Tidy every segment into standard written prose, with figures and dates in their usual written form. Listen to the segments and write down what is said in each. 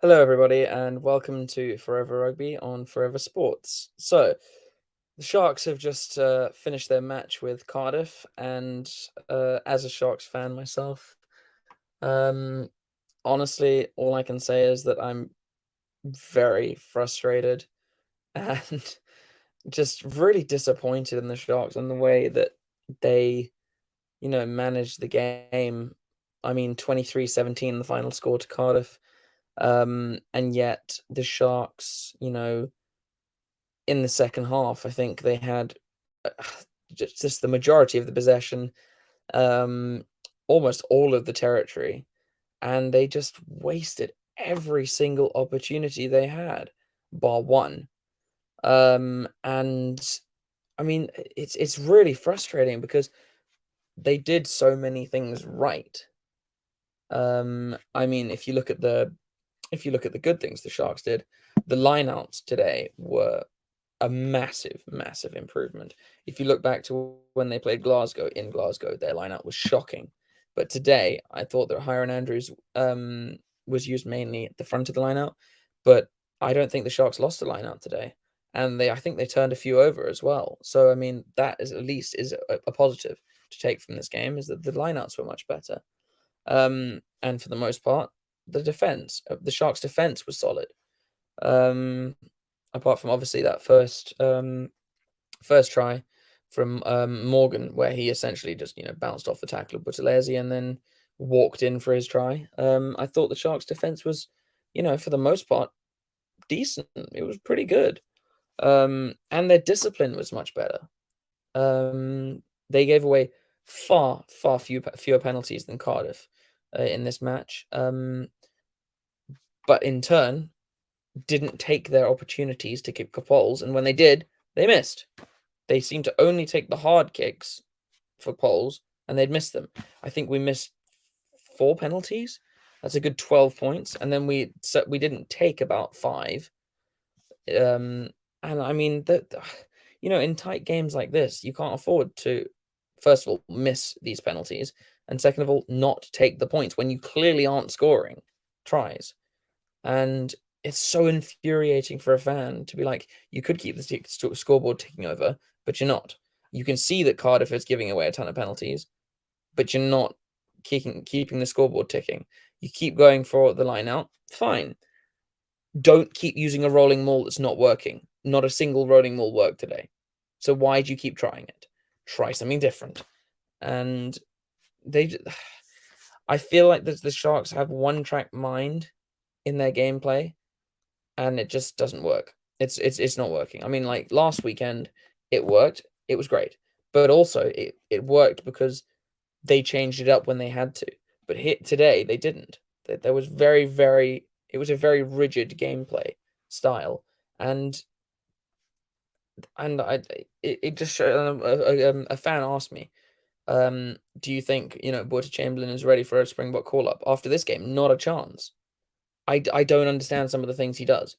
Hello, everybody, and welcome to Forever Rugby on Forever Sports. So, the Sharks have just finished their match with Cardiff, and as a Sharks fan myself, um, honestly, all I can say is that I'm very frustrated and just really disappointed in the Sharks and the way that they, managed the game. I mean, 23-17, the final score to Cardiff. And yet the Sharks, in the second half, I think they had uh, just the majority of the possession, um, almost all of the territory, and they just wasted every single opportunity they had, bar one. And I mean, it's really frustrating because they did so many things right. I mean, if you look at the good things the Sharks did, the lineouts today were a massive, massive improvement. If you look back to when they played Glasgow in Glasgow, their lineout was shocking. But today, I thought that Hiron Andrews was used mainly at the front of the lineout, but I don't think the Sharks lost the lineout today, and I think they turned a few over as well. So I mean, that is at least is a positive to take from this game is that the lineouts were much better. And for the most part, the Sharks' defense was solid. Um, Apart from obviously that first try from Morgan, where he essentially just bounced off the tackle of Buthelezi and then walked in for his try. I thought the Sharks' defense was, for the most part, decent. It was pretty good, and their discipline was much better. They gave away far fewer penalties than Cardiff in this match, but in turn didn't take their opportunities to kick goals, and when they did, they missed. They seemed to only take the hard kicks for poles, and they'd miss them. I think we missed 4 penalties. That's a good 12 points, and then we didn't take about 5. And I mean that in tight games like this, you can't afford to, first of all, miss these penalties, and second of all, not take the points when you clearly aren't scoring tries. And it's so infuriating for a fan to be like, you could keep the scoreboard ticking over, but you're not. You can see that Cardiff is giving away a ton of penalties, but you're not keeping the scoreboard ticking. You keep going for the line out, fine. Don't keep using a rolling maul that's not working. Not a single rolling maul worked today. So why do you keep trying it? Try something different. And they, I feel like the Sharks have one track mind in their gameplay, and it just doesn't work. It's not working. I mean, like last weekend, it worked. It was great, but also it worked because they changed it up when they had to. But today they didn't. There was it was a very rigid gameplay style, and it just showed. A fan asked me, do you think Border Chamberlain is ready for a Springbok call up after this game? Not a chance. I don't understand some of the things he does.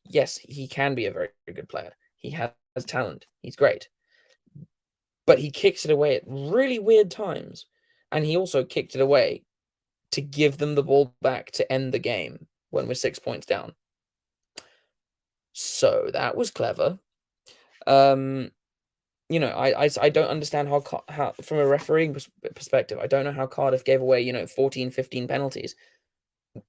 Yes, he can be a very good player. He has talent. He's great. But he kicks it away at really weird times. And he also kicked it away to give them the ball back to end the game when we're 6 points down. So that was clever. I don't understand how from a refereeing perspective, I don't know how Cardiff gave away 14, 15 penalties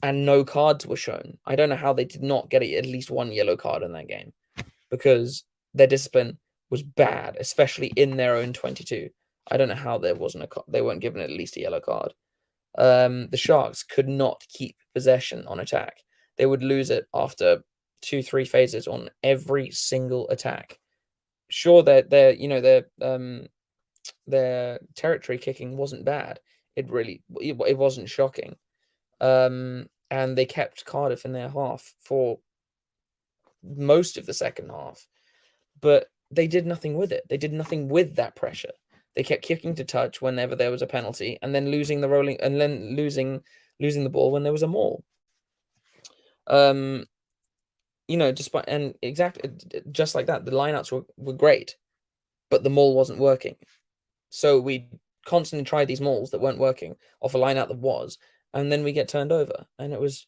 and no cards were shown. I don't know how they did not get at least one yellow card in that game because their discipline was bad, especially in their own 22. I don't know how there wasn't they weren't given at least a yellow card. The Sharks could not keep possession on attack. They would lose it after 2-3 phases on every single attack. Sure, their territory kicking wasn't bad. It wasn't shocking. And they kept Cardiff in their half for most of the second half, but they did nothing with it. They did nothing with that pressure. They kept kicking to touch whenever there was a penalty, and then losing the ball when there was a maul. Despite and exactly just like that, the lineouts were great, but the maul wasn't working. So we constantly tried these mauls that weren't working off a lineout that was, and then we get turned over, and it was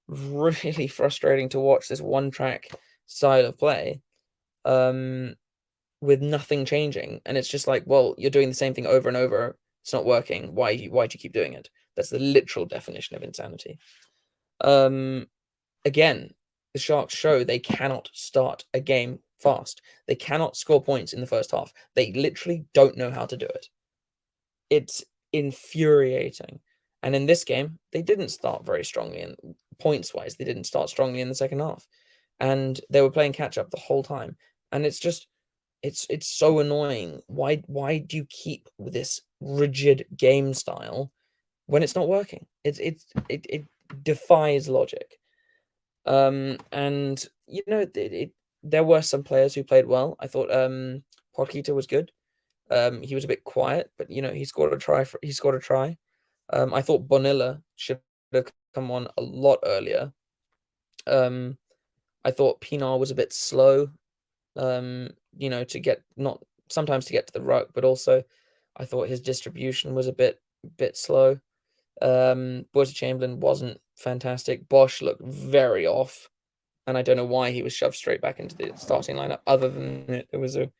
really frustrating to watch this one track style of play, with nothing changing. And it's just like, well, you're doing the same thing over and over. It's not working. Why do you keep doing it? That's the literal definition of insanity. Um, Again, the Sharks show they cannot start a game fast. They cannot score points in the first half. They literally don't know how to do it. It's infuriating. And in this game, they didn't start very strongly, and points wise, they didn't start strongly in the second half. And they were playing catch up the whole time. And it's just it's so annoying. Why do you keep this rigid game style when it's not working? It defies logic. And there were some players who played well. I thought Podkita was good. He was a bit quiet, but he scored a try. He scored a try. I thought Bonilla should have come on a lot earlier. I thought Pinar was a bit slow. To get not sometimes to get to the ruck, but also I thought his distribution was a bit slow. Borja Chamberlain wasn't fantastic. Bosch looked very off, and I don't know why he was shoved straight back into the starting lineup. Other than it was a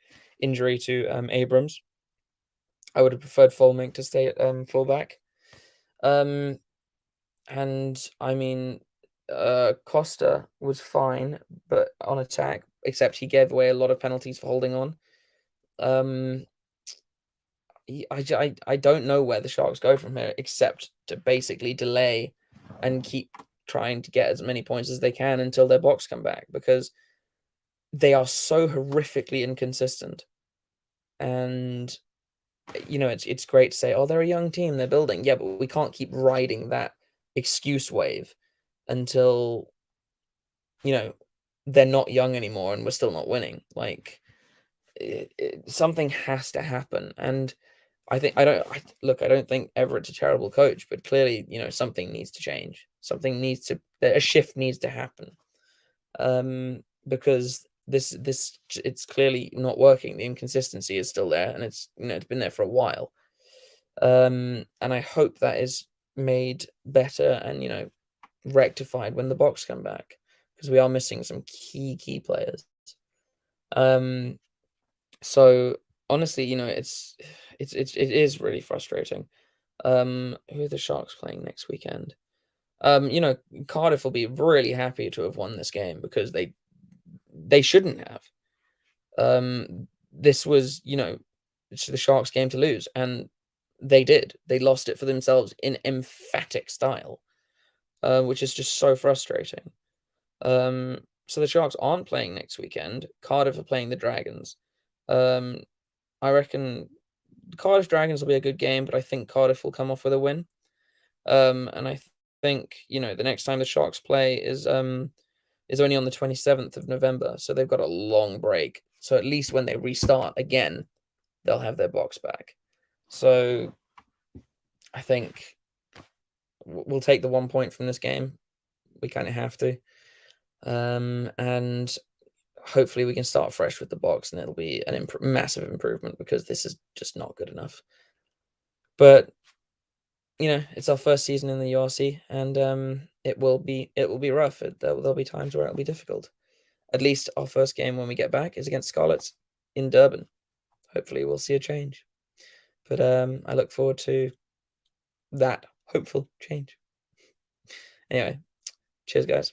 injury to Abrams. I would have preferred Folmink to stay at fullback. And I mean, Costa was fine, but on attack, except he gave away a lot of penalties for holding on. Um, I don't know where the Sharks go from here, except to basically delay and keep trying to get as many points as they can until their box come back, because they are so horrifically inconsistent. And it's great to say, oh, they're a young team, they're building. Yeah, but we can't keep riding that excuse wave until they're not young anymore and we're still not winning. Like, something has to happen. And I don't think Everett's a terrible coach, but clearly, something needs to change. A shift needs to happen. Because it's clearly not working. The inconsistency is still there, and it's been there for a while. And I hope that is made better and rectified when the box come back, because we are missing some key players. So honestly, it is really frustrating. Who are the Sharks playing next weekend? Cardiff will be really happy to have won this game, because they shouldn't have. This was, it's the Sharks' game to lose, and they did. They lost it for themselves in emphatic style, which is just so frustrating. So the Sharks aren't playing next weekend. Cardiff are playing the Dragons. I reckon Cardiff Dragons will be a good game, but I think Cardiff will come off with a win. And I think the next time the Sharks play is only on the 27th of November, so they've got a long break. So at least when they restart again, they'll have their box back. So I think we'll take the 1 point from this game. We kind of have to. And hopefully we can start fresh with the box, and it'll be an massive improvement, because this is just not good enough. But it's our first season in the URC, and it will be rough. There'll be times where it'll be difficult. At least our first game when we get back is against Scarlets in Durban. Hopefully we'll see a change. But I look forward to that hopeful change. Anyway, cheers, guys.